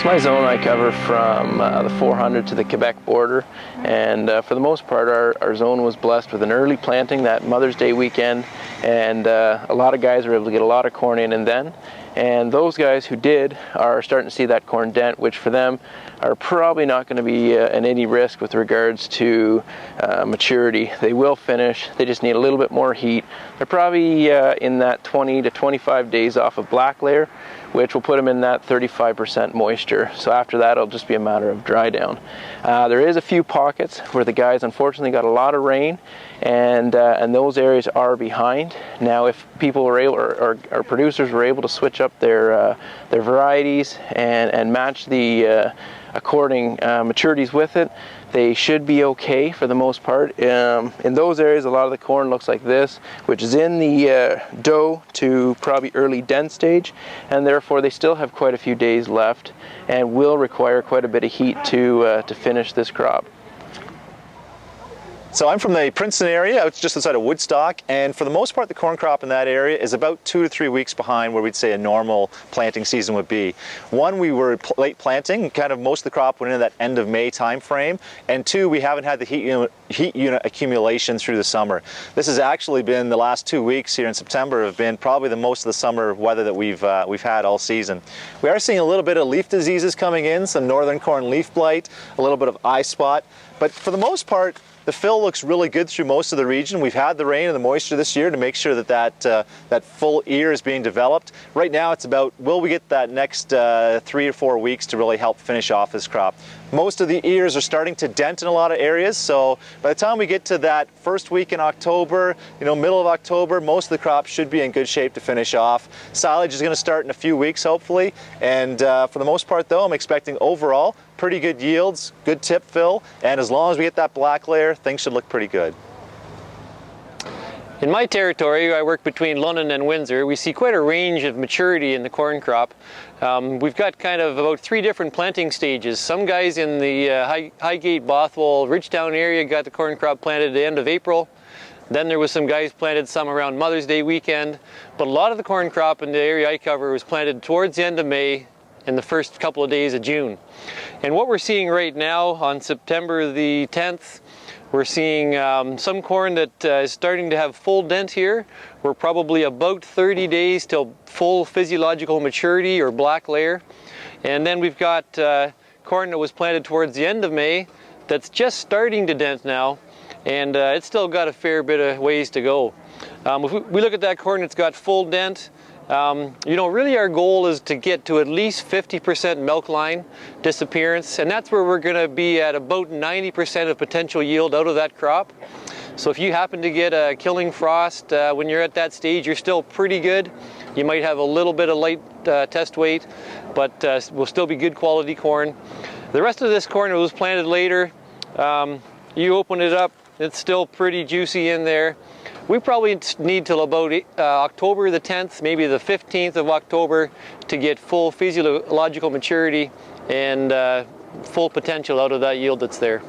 So my zone I cover from the 400 to the Quebec border, and for the most part our zone was blessed with an early planting that Mother's Day weekend, and a lot of guys were able to get a lot of corn in and then. And those guys who did are starting to see that corn dent, which for them are probably not going to be at any risk with regards to maturity. They will finish, they just need a little bit more heat. They're probably in that 20 to 25 days off of black layer, which will put them in that 35% moisture. So after that it'll just be a matter of dry down. There is a few pockets where the guys unfortunately got a lot of rain, and those areas are behind. Now if people were able, or our producers were able to switch up their varieties and match the according maturities with it, they should be okay for the most part. In those areas, a lot of the corn looks like this, which is in the dough to probably early dent stage, and therefore they still have quite a few days left and will require quite a bit of heat to finish this crop. So I'm from the Princeton area, it's just outside of Woodstock, and for the most part the corn crop in that area is about 2 to 3 weeks behind where we'd say a normal planting season would be. One, we were late planting, kind of most of the crop went into that end of May time frame, and two, we haven't had the heat unit accumulation through the summer. This has actually been, the last 2 weeks here in September have been probably the most of the summer weather that we've had all season. We are seeing a little bit of leaf diseases coming in, some northern corn leaf blight, a little bit of eye spot, but for the most part the fill looks really good through most of the region. We've had the rain and the moisture this year to make sure that that full ear is being developed. Right now it's about, will we get that next 3 or 4 weeks to really help finish off this crop. Most of the ears are starting to dent in a lot of areas, so by the time we get to that first week in October, middle of October, most of the crop should be in good shape to finish off. Silage is going to start in a few weeks hopefully, and for the most part though, I'm expecting overall pretty good yields, good tip fill, and as long as we get that black layer, things should look pretty good. In my territory, I work between London and Windsor. We see quite a range of maturity in the corn crop. We've got kind of about 3 different planting stages. Some guys in the Highgate, Bothwell, Ridgetown area got the corn crop planted at the end of April. Then there was some guys planted some around Mother's Day weekend. But a lot of the corn crop in the area I cover was planted towards the end of May and the first couple of days of June. And what we're seeing right now on September the 10th, we're seeing some corn that is starting to have full dent here. We're probably about 30 days till full physiological maturity or black layer. And then we've got corn that was planted towards the end of May that's just starting to dent now, and it's still got a fair bit of ways to go. If we look at that corn that's got full dent, really our goal is to get to at least 50% milk line disappearance, and that's where we're going to be at about 90% of potential yield out of that crop. So if you happen to get a killing frost when you're at that stage, you're still pretty good. You might have a little bit of light test weight, but will still be good quality corn. The rest of this corn that was planted later, you open it up, it's still pretty juicy in there. We probably need till about October the 10th, maybe the 15th of October to get full physiological maturity and full potential out of that yield that's there.